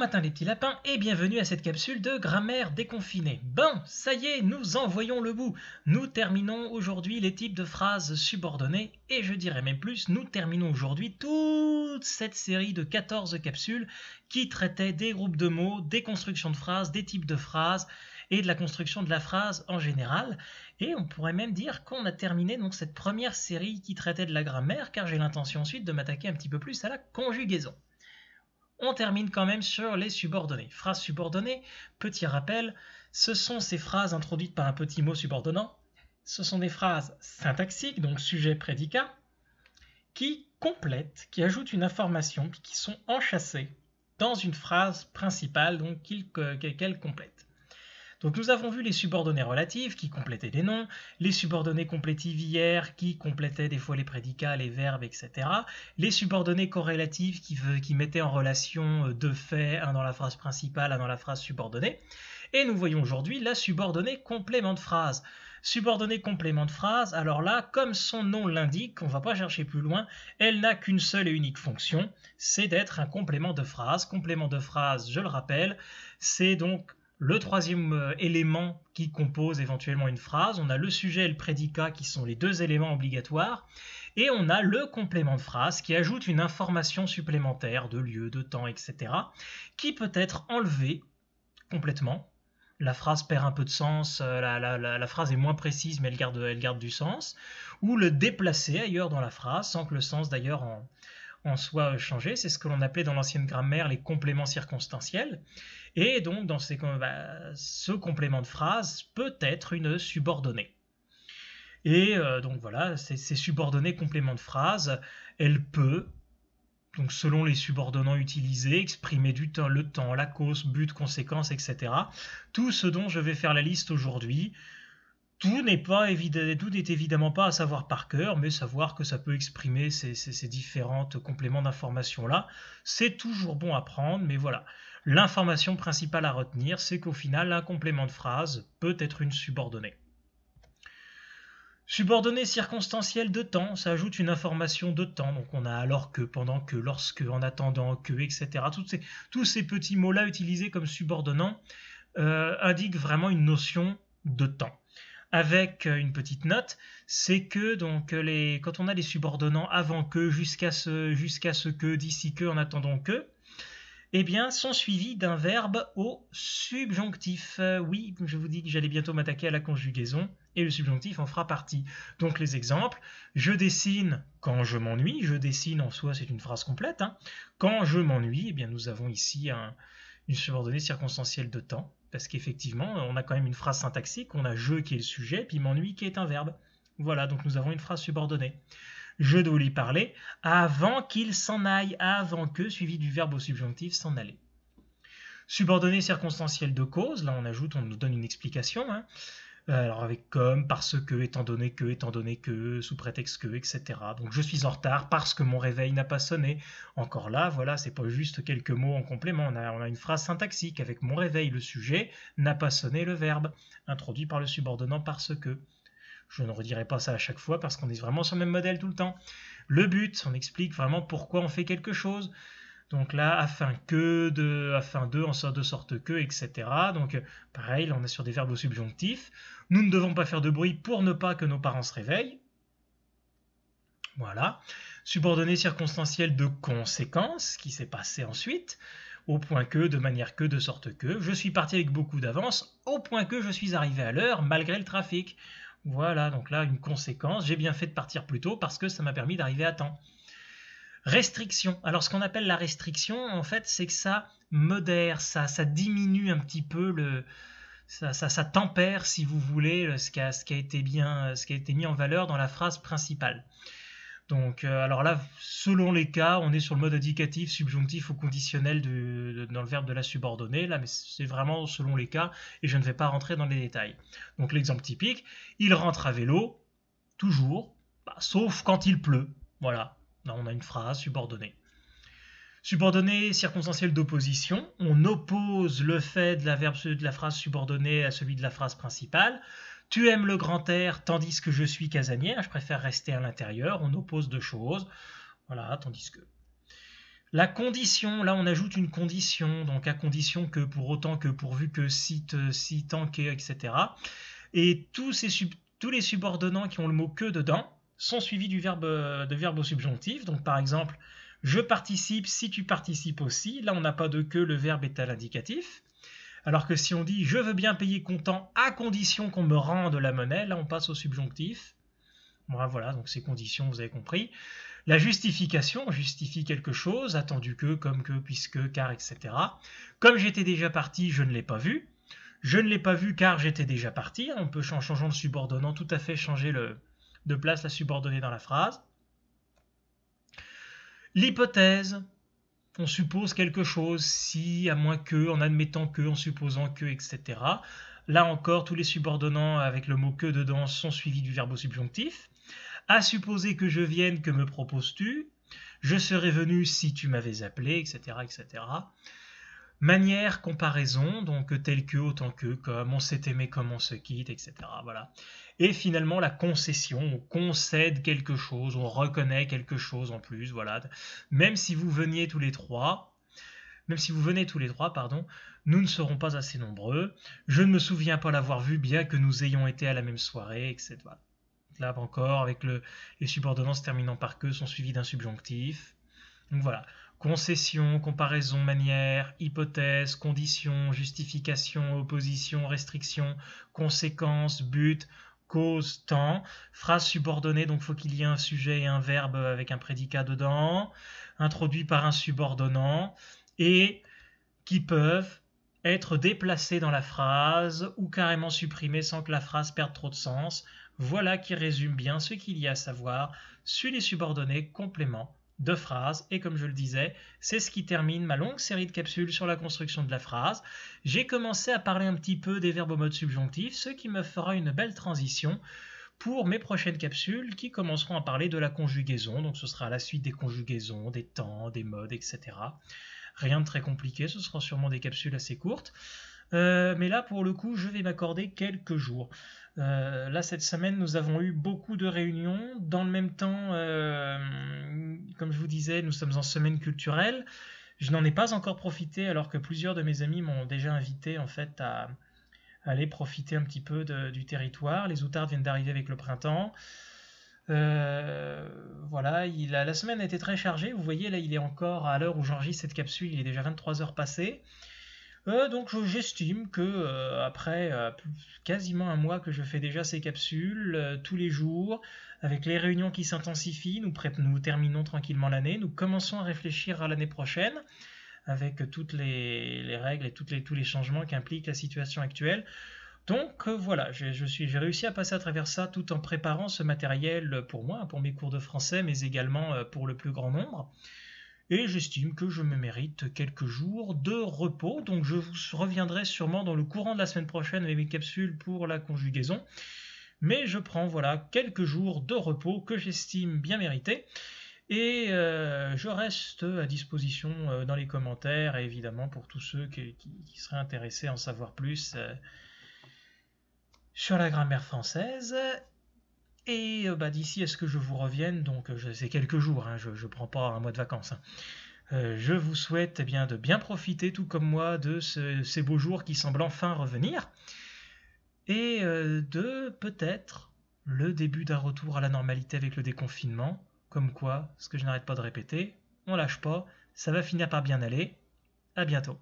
matin les petits lapins et bienvenue à cette capsule de grammaire déconfinée. Bon, ça y est, nous en voyons le bout. Nous terminons aujourd'hui les types de phrases subordonnées et je dirais même plus, nous terminons aujourd'hui toute cette série de 14 capsules qui traitaient des groupes de mots, des constructions de phrases, des types de phrases et de la construction de la phrase en général. Et on pourrait même dire qu'on a terminé donc cette première série qui traitait de la grammaire car j'ai l'intention ensuite de m'attaquer un petit peu plus à la conjugaison. On termine quand même sur les subordonnées. Phrases subordonnées, petit rappel, ce sont ces phrases introduites par un petit mot subordonnant. Ce sont des phrases syntaxiques, donc sujet, prédicat, qui complètent, qui ajoutent une information, qui sont enchâssées dans une phrase principale, donc qu'elles complètent. Donc nous avons vu les subordonnées relatives qui complétaient les noms, les subordonnées complétivières qui complétaient des fois les prédicats, les verbes, etc. Les subordonnées corrélatives qui mettaient en relation deux faits, un dans la phrase principale, un dans la phrase subordonnée. Et nous voyons aujourd'hui la subordonnée complément de phrase. Subordonnée complément de phrase, alors là, comme son nom l'indique, on ne va pas chercher plus loin, elle n'a qu'une seule et unique fonction, c'est d'être un complément de phrase. Complément de phrase, je le rappelle, c'est donc le troisième élément qui compose éventuellement une phrase. On a le sujet et le prédicat qui sont les deux éléments obligatoires. Et on a le complément de phrase qui ajoute une information supplémentaire de lieu, de temps, etc. qui peut être enlevée complètement. La phrase perd un peu de sens, la phrase est moins précise mais elle garde du sens. Ou le déplacer ailleurs dans la phrase sans que le sens d'ailleurs en soit changé. C'est ce que l'on appelait dans l'ancienne grammaire les compléments circonstanciels. Et donc, dans ce complément de phrase peut être une subordonnée. Et donc voilà, ces subordonnées compléments de phrase, elle peut, donc selon les subordonnants utilisés, exprimer le temps, la cause, but, conséquence, etc. Tout ce dont je vais faire la liste aujourd'hui. Tout n'est évidemment pas à savoir par cœur, mais savoir que ça peut exprimer ces différentes compléments d'information-là, c'est toujours bon à prendre, mais voilà. L'information principale à retenir, c'est qu'au final, un complément de phrase peut être une subordonnée. Subordonnée circonstancielle de temps, ça ajoute une information de temps, donc on a alors que, pendant que, lorsque, en attendant que, etc. Tous ces petits mots-là utilisés comme subordonnants indiquent vraiment une notion de temps. Avec une petite note, c'est que donc quand on a les subordonnants avant que, jusqu'à ce que, d'ici que, en attendant que, eh bien, sont suivis d'un verbe au subjonctif. Oui, je vous dis que j'allais bientôt m'attaquer à la conjugaison, et le subjonctif en fera partie. Donc les exemples, je dessine quand je m'ennuie, je dessine en soi c'est une phrase complète, hein. Quand je m'ennuie, eh bien nous avons ici une subordonnée circonstancielle de temps, parce qu'effectivement, on a quand même une phrase syntaxique, on a je qui est le sujet, puis m'ennuie qui est un verbe. Voilà, donc nous avons une phrase subordonnée. Je dois lui parler avant qu'il s'en aille, avant que, suivi du verbe au subjonctif, s'en aller. Subordonnée circonstancielle de cause, là on nous donne une explication, hein. Alors avec comme, parce que, étant donné que, sous prétexte que, etc. Donc je suis en retard parce que mon réveil n'a pas sonné. Encore là, voilà, c'est pas juste quelques mots en complément, on a une phrase syntaxique avec mon réveil, le sujet, n'a pas sonné le verbe, introduit par le subordonnant parce que. Je ne redirai pas ça à chaque fois parce qu'on est vraiment sur le même modèle tout le temps. Le but, on explique vraiment pourquoi on fait quelque chose. Donc là, afin de, de sorte que, etc. Donc pareil, là on est sur des verbes au subjonctif. Nous ne devons pas faire de bruit pour ne pas que nos parents se réveillent. Voilà. Subordonnée circonstancielle de conséquence, qui s'est passé ensuite. Au point que, de manière que, de sorte que. Je suis parti avec beaucoup d'avance, au point que je suis arrivé à l'heure, malgré le trafic. Voilà, donc là, une conséquence. J'ai bien fait de partir plus tôt parce que ça m'a permis d'arriver à temps. Restriction. Alors, ce qu'on appelle la restriction, en fait, c'est que ça modère, ça diminue un petit peu ça tempère, si vous voulez, ce qui a été mis en valeur dans la phrase principale. Donc, alors là, selon les cas, on est sur le mode indicatif, subjonctif ou conditionnel dans le verbe de la subordonnée. Là, mais c'est vraiment selon les cas et je ne vais pas rentrer dans les détails. Donc, l'exemple typique, il rentre à vélo, toujours, sauf quand il pleut. Voilà, là, on a une phrase subordonnée. Subordonnée circonstancielle d'opposition, on oppose le fait de la phrase subordonnée à celui de la phrase principale. Tu aimes le grand air tandis que je suis casanière, je préfère rester à l'intérieur, on oppose deux choses. Voilà, tandis que. La condition, là on ajoute une condition, donc à condition que, pour autant que, pourvu que, si tant que, etc. Et tous les subordonnants qui ont le mot que dedans sont suivis du verbe au subjonctif. Donc par exemple, je participe si tu participes aussi. Là on n'a pas de que, le verbe est à l'indicatif. Alors que si on dit je veux bien payer comptant à condition qu'on me rende la monnaie, là on passe au subjonctif. Voilà, donc ces conditions, vous avez compris. La justification, on justifie quelque chose, attendu que, comme que, puisque, car, etc. Comme j'étais déjà parti, je ne l'ai pas vu. Je ne l'ai pas vu car j'étais déjà parti. On peut, en changeant de subordonnant, tout à fait changer de place la subordonnée dans la phrase. L'hypothèse, on suppose quelque chose, si, à moins que, en admettant que, en supposant que, etc. Là encore, tous les subordonnants avec le mot que dedans sont suivis du verbe au subjonctif. À supposer que je vienne, que me proposes-tu? Je serais venu si tu m'avais appelé, etc., etc. Manière, comparaison, donc tel que, autant que, comme, on s'est aimé comme on se quitte, etc. Voilà. Et finalement, la concession, on concède quelque chose, on reconnaît quelque chose en plus, voilà. Même si vous venez tous les trois, nous ne serons pas assez nombreux. Je ne me souviens pas l'avoir vu, bien que nous ayons été à la même soirée, etc. Voilà. Là encore, avec les subordonnants se terminant par que sont suivis d'un subjonctif. Donc voilà, concession, comparaison, manière, hypothèse, condition, justification, opposition, restriction, conséquence, but, cause, temps. Phrase subordonnée, donc il faut qu'il y ait un sujet et un verbe avec un prédicat dedans, introduit par un subordonnant, et qui peuvent être déplacés dans la phrase ou carrément supprimés sans que la phrase perde trop de sens. Voilà qui résume bien ce qu'il y a à savoir sur les subordonnés compléments de phrases. Et comme je le disais, c'est ce qui termine ma longue série de capsules sur la construction de la phrase. J'ai commencé à parler un petit peu des verbes au mode subjonctif, ce qui me fera une belle transition pour mes prochaines capsules qui commenceront à parler de la conjugaison. Donc ce sera la suite des conjugaisons, des temps, des modes, etc. Rien de très compliqué, ce seront sûrement des capsules assez courtes. Mais là, pour le coup, je vais m'accorder quelques jours. Là, cette semaine, nous avons eu beaucoup de réunions. Dans le même temps, comme je vous disais, nous sommes en semaine culturelle. Je n'en ai pas encore profité, alors que plusieurs de mes amis m'ont déjà invité en fait à aller profiter un petit peu du territoire. Les outardes viennent d'arriver avec le printemps. Voilà, la semaine a été très chargée. Vous voyez, là, il est encore, à l'heure où j'enregistre cette capsule, il est déjà 23 heures passées. Donc j'estime que après quasiment un mois que je fais déjà ces capsules tous les jours, avec les réunions qui s'intensifient, nous terminons tranquillement l'année, nous commençons à réfléchir à l'année prochaine, avec toutes les règles et tous les changements qu'implique la situation actuelle. Donc voilà, j'ai réussi à passer à travers ça tout en préparant ce matériel pour moi, pour mes cours de français, mais également pour le plus grand nombre. Et j'estime que je me mérite quelques jours de repos. Donc je vous reviendrai sûrement dans le courant de la semaine prochaine avec mes capsules pour la conjugaison. Mais je prends voilà quelques jours de repos que j'estime bien mérités. Et je reste à disposition dans les commentaires, et évidemment pour tous ceux qui seraient intéressés à en savoir plus sur la grammaire française. Et d'ici à ce que je vous revienne, donc c'est quelques jours, hein, je ne prends pas un mois de vacances. Je vous souhaite de bien profiter, tout comme moi, de ces beaux jours qui semblent enfin revenir. Et de peut-être le début d'un retour à la normalité avec le déconfinement. Comme quoi, ce que je n'arrête pas de répéter, on lâche pas, ça va finir par bien aller. À bientôt.